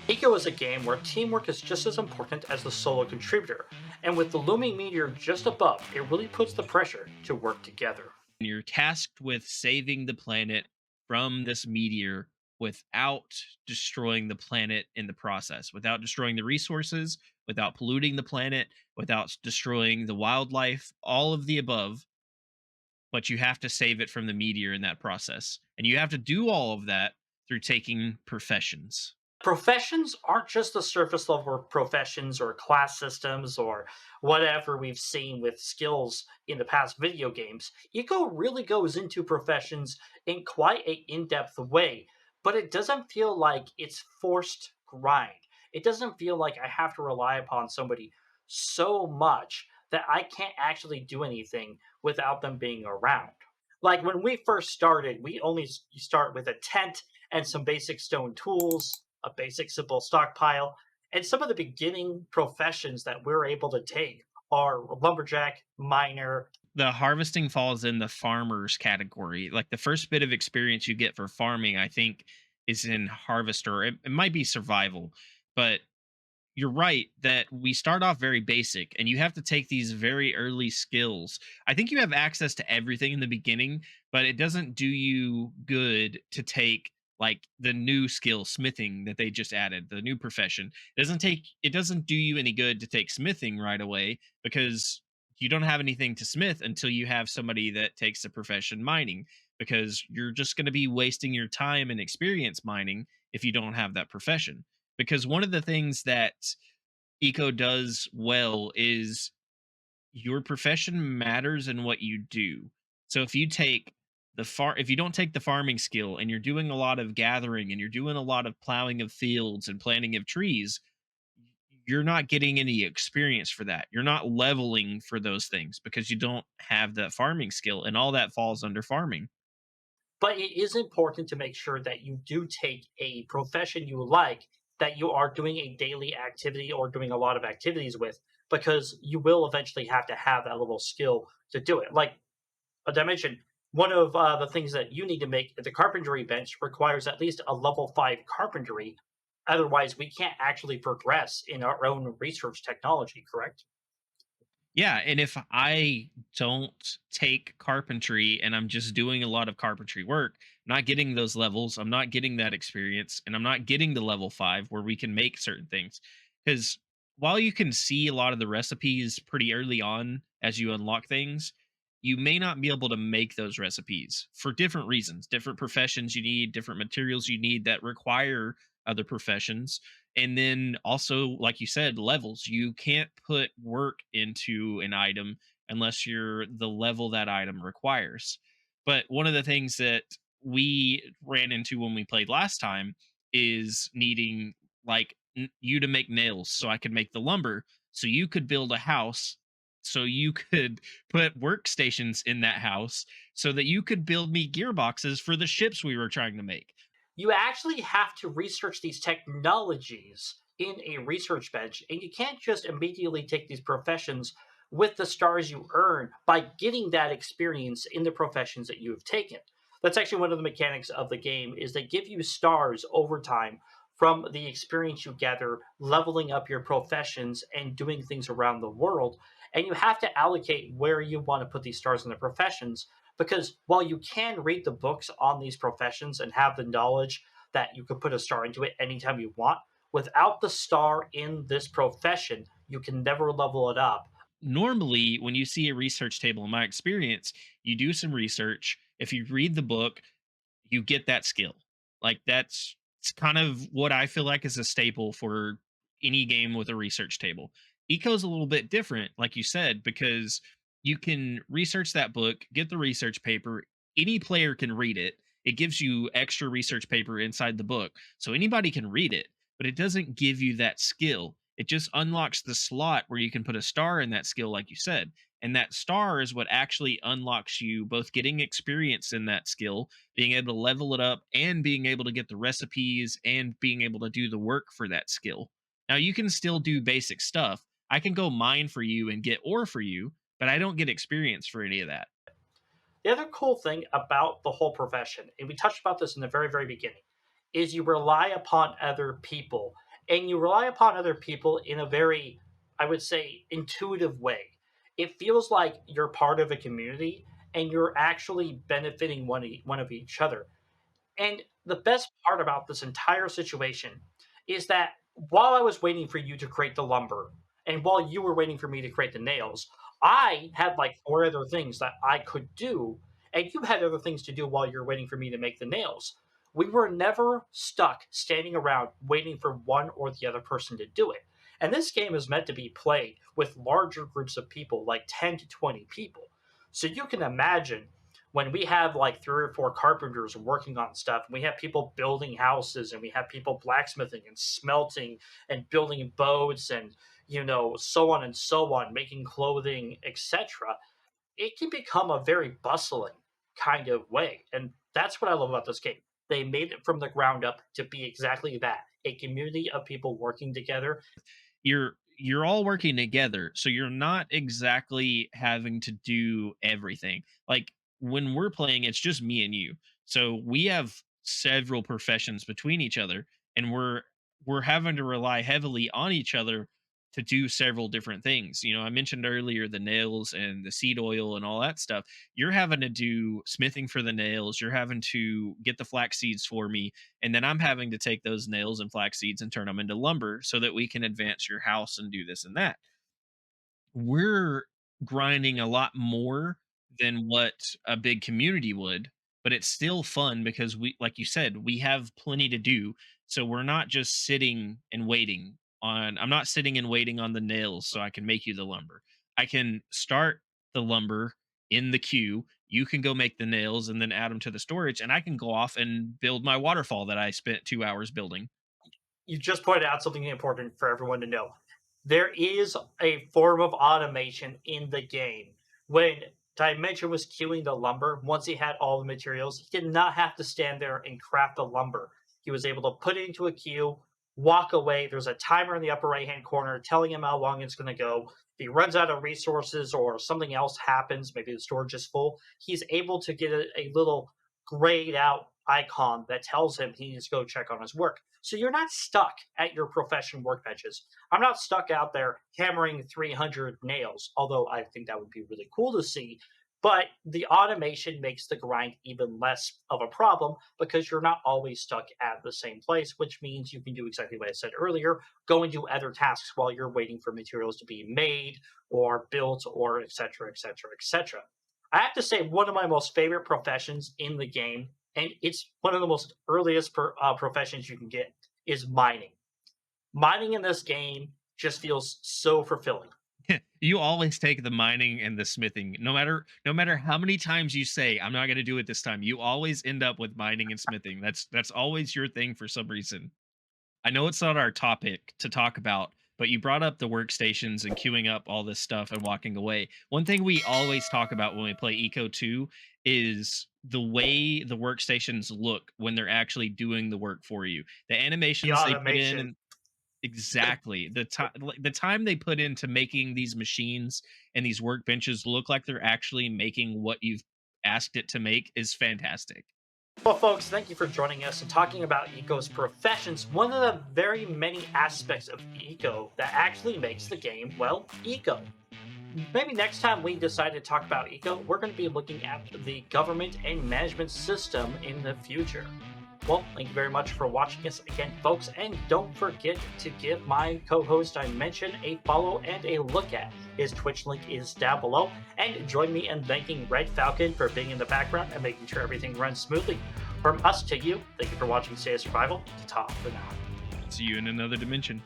Eco is a game where teamwork is just as important as the solo contributor, and with the looming meteor just above, it really puts the pressure to work together. You're tasked with saving the planet from this meteor without destroying the planet in the process, without destroying the resources, without polluting the planet, without destroying the wildlife, all of the above. But you have to save it from the meteor in that process. And you have to do all of that through taking professions. Professions aren't just the surface level professions or class systems or whatever we've seen with skills in the past video games. Eco really goes into professions in quite a in-depth way, but it doesn't feel like it's forced grind. It doesn't feel like I have to rely upon somebody so much that I can't actually do anything without them being around. Like when we first started, we only start with a tent and some basic stone tools, a basic simple stockpile, and some of the beginning professions that we're able to take are lumberjack, miner. The harvesting falls in the farmers category. Like the first bit of experience you get for farming, I think, is in harvester. It might be survival, but you're right that we start off very basic and you have to take these very early skills. I think you have access to everything in the beginning, but it doesn't do you good to take like the new skill smithing that they just added, the new profession. It doesn't do you any good to take smithing right away because you don't have anything to smith until you have somebody that takes the profession mining, because you're just going to be wasting your time and experience mining if you don't have that profession. Because one of the things that eco does well is your profession matters in what you do. So if you don't take the farming skill and you're doing a lot of gathering and you're doing a lot of plowing of fields and planting of trees, you're not getting any experience for that. You're not leveling for those things because you don't have that farming skill, and all that falls under farming. But it is important to make sure that you do take a profession you like, that you are doing a daily activity or doing a lot of activities with, because you will eventually have to have that little skill to do it. Like as I mentioned, one of the things that you need to make at the carpentry bench requires at least a level 5 carpentry. Otherwise, we can't actually progress in our own research technology, correct? Yeah, and if I don't take carpentry and I'm just doing a lot of carpentry work, I'm not getting those levels, I'm not getting that experience, and I'm not getting the level 5 where we can make certain things. Cuz while you can see a lot of the recipes pretty early on as you unlock things, you may not be able to make those recipes for different reasons. Different professions you need, different materials you need that require other professions. And then also, like you said, levels. You can't put work into an item unless you're the level that item requires. But one of the things that we ran into when we played last time is needing like you to make nails so I could make the lumber, so you could build a house, so you could put workstations in that house, so that you could build me gearboxes for the ships we were trying to make. You actually have to research these technologies in a research bench, and you can't just immediately take these professions with the stars you earn by getting that experience in the professions that you have taken. That's actually one of the mechanics of the game is they give you stars over time from the experience you gather leveling up your professions and doing things around the world, and you have to allocate where you want to put these stars in the professions, because while you can read the books on these professions and have the knowledge that you could put a star into it anytime you want, without the star in this profession, you can never level it up. Normally, when you see a research table, in my experience, you do some research. If you read the book, you get that skill. Like that's it's kind of what I feel like is a staple for any game with a research table. Eco's a little bit different, like you said, because you can research that book, get the research paper. Any player can read it. It gives you extra research paper inside the book, so anybody can read it, but it doesn't give you that skill. It just unlocks the slot where you can put a star in that skill, like you said. And that star is what actually unlocks you both getting experience in that skill, being able to level it up, and being able to get the recipes and being able to do the work for that skill. Now, you can still do basic stuff. I can go mine for you and get ore for you, but I don't get experience for any of that. The other cool thing about the whole profession, and we touched about this in the very, very beginning, is you rely upon other people. and you rely upon other people in a very, I would say, intuitive way. It feels like you're part of a community and you're actually benefiting one of each other. And the best part about this entire situation is that while I was waiting for you to create the lumber and while you were waiting for me to create the nails, I had like four other things that I could do, and you had other things to do while you're waiting for me to make the nails. We were never stuck standing around waiting for one or the other person to do it. And this game is meant to be played with larger groups of people, like 10 to 20 people. So you can imagine when we have like three or four carpenters working on stuff, and we have people building houses, and we have people blacksmithing and smelting and building boats, and so on and so on, making clothing, etc. It can become a very bustling kind of way, and that's what I love about this game. They made it from the ground up to be exactly that, a community of people working together. You're all working together, so you're not exactly having to do everything. Like when we're playing, it's just me and you, so we have several professions between each other, and we're having to rely heavily on each other to do several different things. I mentioned earlier the nails and the seed oil and all that stuff. You're having to do smithing for the nails, you're having to get the flax seeds for me, and then I'm having to take those nails and flax seeds and turn them into lumber so that we can advance your house and do this and that. We're grinding a lot more than what a big community would, but it's still fun because we, like you said, we have plenty to do. So we're not just sitting and waiting on, I'm not sitting and waiting on the nails so I can make you the lumber. I can start the lumber in the queue. You can go make the nails and then add them to the storage, and I can go off and build my waterfall that I spent 2 hours building. You just pointed out something important for everyone to know. There is a form of automation in the game. When Dimension was queuing the lumber, once he had all the materials, he did not have to stand there and craft the lumber. He was able to put it into a queue, walk away. There's a timer in the upper right hand corner telling him how long it's going to go. If he runs out of resources or something else happens, maybe the storage is full, he's able to get a little grayed out icon that tells him he needs to go check on his work. So you're not stuck at your profession workbenches. I'm not stuck out there hammering 300 nails, although I think that would be really cool to see. But the automation makes the grind even less of a problem because you're not always stuck at the same place, which means you can do exactly what I said earlier, go and do other tasks while you're waiting for materials to be made or built or et cetera, et cetera, et cetera. I have to say, one of my most favorite professions in the game, and it's one of the most earliest professions you can get, is mining. Mining in this game just feels so fulfilling. You always take the mining and the smithing. No matter how many times you say I'm not going to do it this time, you always end up with mining and smithing. That's always your thing for some reason. I know it's not our topic to talk about, but you brought up the workstations and queuing up all this stuff and walking away. One thing we always talk about when we play Eco 2 is the way the workstations look when they're actually doing the work for you. The The animations they put in automation. and exactly the time they put into making these machines and these workbenches look like they're actually making what you've asked it to make is fantastic. Well, folks, thank you for joining us and talking about Eco's professions, one of the very many aspects of Eco that actually makes the game, well, Eco. Maybe next time we decide to talk about Eco, we're going to be looking at the government and management system in the future. Well, thank you very much for watching us again, folks, and don't forget to give my co-host Dimension a follow and a look at. His Twitch link is down below, and join me in thanking Red Falcon for being in the background and making sure everything runs smoothly. From us to you, thank you for watching Stay Survival. Ta for now. See you in another dimension.